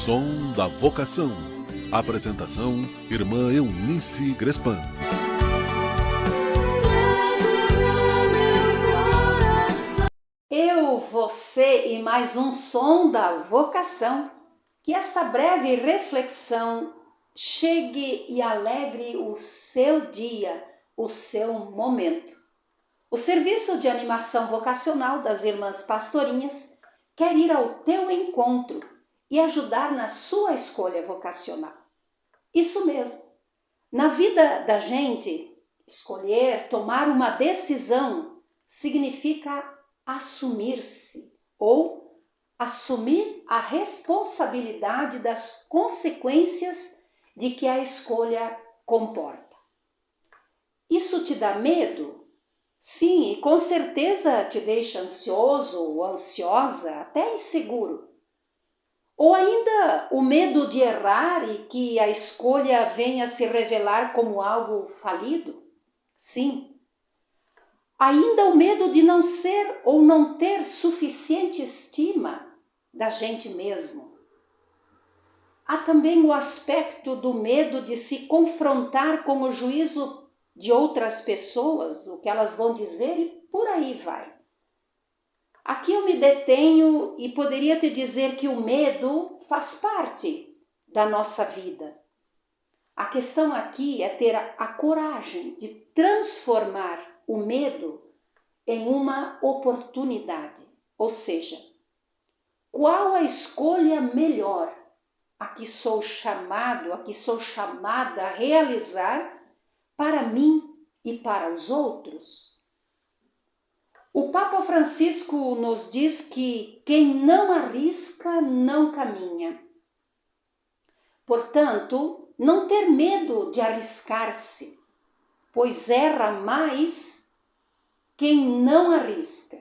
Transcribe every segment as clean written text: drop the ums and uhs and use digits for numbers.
Som da Vocação. Apresentação: Irmã Eunice Grespan. Eu, você e mais um Som da Vocação. Que esta breve reflexão chegue e alegre o seu dia, o seu momento. O Serviço de Animação Vocacional das Irmãs Pastorinhas quer ir ao teu encontro e ajudar na sua escolha vocacional. Isso mesmo. Na vida da gente, escolher, tomar uma decisão significa assumir-se ou assumir a responsabilidade das consequências de que a escolha comporta. Isso te dá medo? Sim, e com certeza te deixa ansioso ou ansiosa, até inseguro. Ou ainda o medo de errar e que a escolha venha se revelar como algo falido? Sim. Ainda o medo de não ser ou não ter suficiente estima da gente mesmo. Há também o aspecto do medo de se confrontar com o juízo de outras pessoas, o que elas vão dizer e por aí vai. Aqui eu me detenho e poderia te dizer que o medo faz parte da nossa vida. A questão aqui é ter a coragem de transformar o medo em uma oportunidade. Ou seja, qual a escolha melhor a que sou chamado, a que sou chamada a realizar para mim e para os outros? O Papa Francisco nos diz que quem não arrisca não caminha. Portanto, não ter medo de arriscar-se, pois erra mais quem não arrisca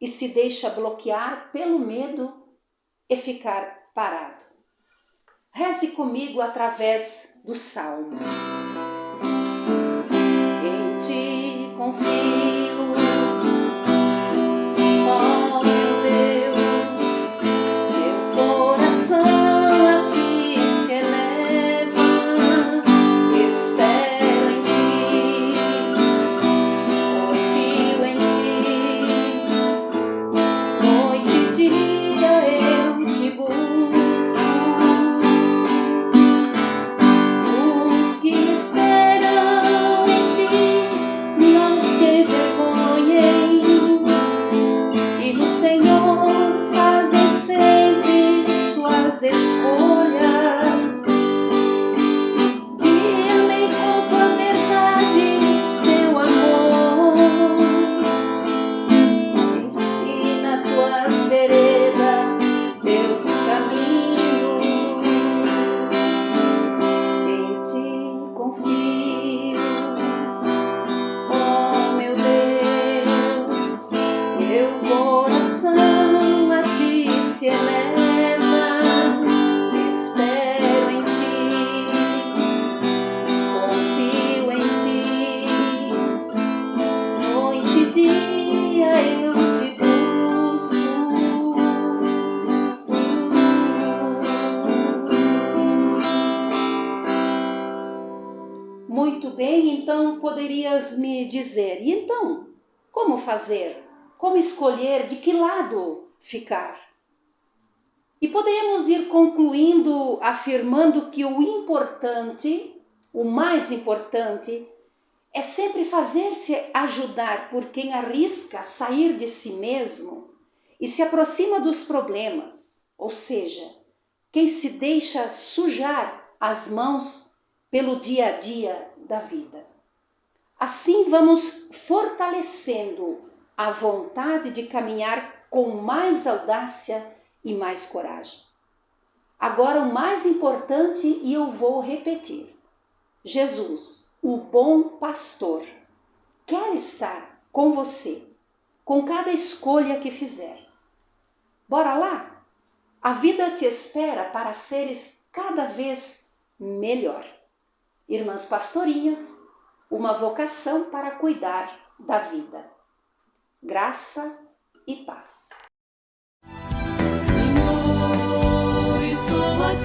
e se deixa bloquear pelo medo e ficar parado. Reze comigo através do Salmo. Em ti confio, ó meu Deus, meu coração a ti se eleva, espero em ti, confio em ti, noite e dia eu te busco. Os que esperam em ti não se envergonhem, e no Senhor fazem sempre suas escolhas. Guia-me com tua verdade, teu amor. Ensina tuas veredas, teus caminhos. Em ti confio, ó meu Deus, meu coração a ti se eleva, espero em ti, confio em ti, noite e dia eu te busco. Muito bem, então poderias me dizer, e então, como fazer? Como escolher de que lado ficar? E poderíamos ir concluindo afirmando que o importante, o mais importante, é sempre fazer-se ajudar por quem arrisca sair de si mesmo e se aproxima dos problemas, ou seja, quem se deixa sujar as mãos pelo dia a dia da vida. Assim vamos fortalecendo a vontade de caminhar com mais audácia e mais coragem. Agora o mais importante, e eu vou repetir: Jesus, o bom pastor, quer estar com você, com cada escolha que fizer. Bora lá? A vida te espera para seres cada vez melhor. Irmãs Pastorinhas, uma vocação para cuidar da vida. Graça e paz. Senhor, estou aqui.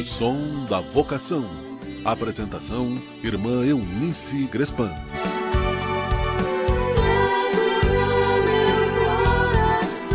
Som da Vocação. Apresentação: Irmã Eunice Grespan.